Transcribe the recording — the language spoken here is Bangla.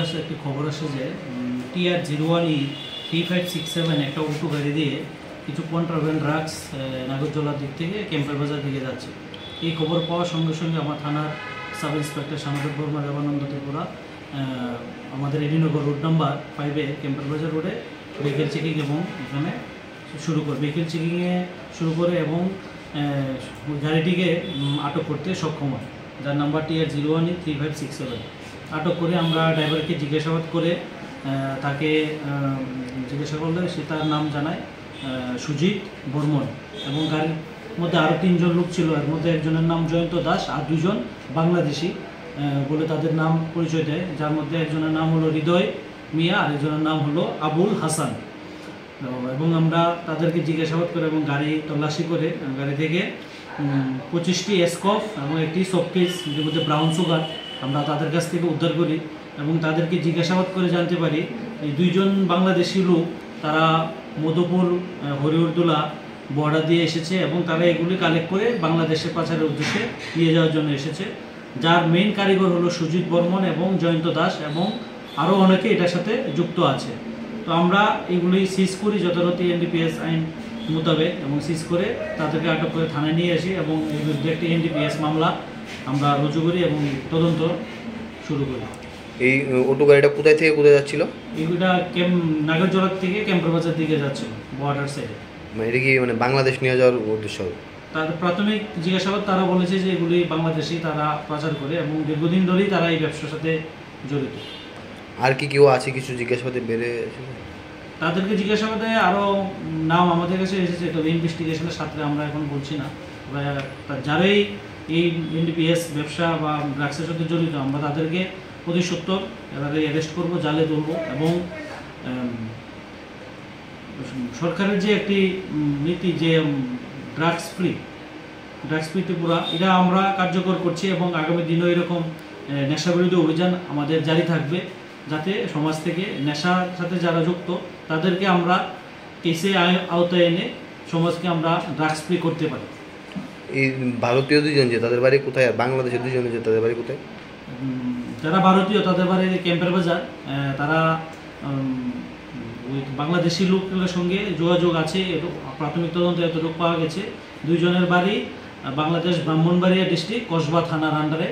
কাছে একটি খবর আসে যে TR01E3567 একটা অটো গাড়ি দিয়ে কিছু কন্ট্রাব্যান্ড ড্রাগস নাগরজোলার দিক থেকে ক্যাম্পের বাজার দিকে যাচ্ছে। এই খবর পাওয়ার সঙ্গে সঙ্গে আমার থানার সাব ইন্সপেক্টর সামবেদ বর্মা দেবানন্দ ত্রিপুরা আমাদের এডিনগর রোড নাম্বার 5-এ ক্যাম্পের বাজার রোডে ভেহিকেল চেকিং এবং এখানে ভেহিকেল চেকিংয়ে শুরু করে এবং গাড়িটিকে আটক করতে সক্ষম হয়, যার নাম্বার TR01E3567। আটক করে আমরা ড্রাইভারকে জিজ্ঞাসাবাদ করে তাকে জিজ্ঞাসা করলে সে তার নাম জানায় সুজিত বর্মন, এবং গাড়ির মধ্যে আরও 3 জন লোক ছিল। এর মধ্যে একজনের নাম জয়ন্ত দাস আর 2 জন বাংলাদেশি বলে তাদের নাম পরিচয় দেয়, যার মধ্যে একজনের নাম হলো হৃদয় মিয়া আর একজনের নাম হলো আবুল হাসান। এবং আমরা তাদেরকে জিজ্ঞাসাবাদ করে এবং গাড়ি তল্লাশি করে গাড়ি থেকে 25টি স্কফ এবং একটি শোকেস যের মধ্যে ব্রাউন সুগার আমরা তাদের কাছ থেকে উদ্ধার করি এবং তাদেরকে জিজ্ঞাসাবাদ করে জানতে পারি এই 2 জন বাংলাদেশি লোক তারা মধুপুর হরিহরদোলা বর্ডার দিয়ে এসেছে এবং তারা এগুলি কালেক্ট করে বাংলাদেশে পাচারের উদ্দেশ্যে নিয়ে যাওয়ার জন্য এসেছে, যার মেইন কারিগর হলো সুজিত বর্মন এবং জয়ন্ত দাস এবং আরও অনেকে এটার সাথে যুক্ত আছে। তো আমরা এগুলি সিজ করি যথারীতি NDPS আইন মোতাবেক এবং সিজ করে তাদেরকে আটক করে থানায় নিয়ে আসি এবং এর বিরুদ্ধে একটি NDPS মামলা আমরা রুজু করি এবং তদন্ত শুরু করি। এই অটো গাড়িটা কোথায় থেকে কোথায় যাচ্ছিল? এইটা নাগরজোলা থেকে ক্যাম্পের বাজার দিকে যাচ্ছিল বর্ডার সাইডে। এটা কি বাংলাদেশ নিয়ে যাওয়ার উদ্দেশ্য? তার প্রাথমিক জিজ্ঞাসাবাদ তারা বলেছে যে এগুলি বাংলাদেশি তারা পাচার করে এবং দীর্ঘদিন ধরেই তারা এই ব্যবসার সাথে জড়িত। আর কি কেউ আছে কিছু জিজ্ঞাসাবাদে বেড়ে? তাদেরকে জিজ্ঞাসাবাদে আরও নাম আমাদের কাছে এসেছে, তবে ইনভেস্টিগেশনের সাথে আমরা এখন বলছি না। যারাই এই NDPS ব্যবসা বা ড্রাগসের সাথে জড়িত আমরা তাদেরকে অতি সত্বর এবারে অ্যারেস্ট করবো, জালে তুলব এবং সরকারের যে একটি নীতি যে ড্রাগস ফ্রি ত্রিপুরা, এটা আমরা কার্যকর করছি এবং আগামী দিনও এরকম নেশা বিরোধী অভিযান আমাদের জারি থাকবে, যাতে সমাজ থেকে নেশার সাথে যারা যুক্ত তাদেরকে আমরা কেসে আওতায় এনে সমাজকে আমরা ড্রাগস ফ্রি করতে পারি। এই ভারতীয় 2 জন যে তাদের বাড়ি কোথায়, আর বাংলাদেশের 2 জন যে তাদের বাড়ি কোথায়? যারা ভারতীয় তাদের বাড়ি ক্যাম্পের বাজার, তারা ওই বাংলাদেশি লোকের সঙ্গে যোগাযোগ আছে, প্রাথমিক তদন্তে এতটুকু পাওয়া গেছে। 2 জনের বাড়ি বাংলাদেশ ব্রাহ্মণবাড়িয়া ডিস্ট্রিক্ট কসবা থানার আন্ডারে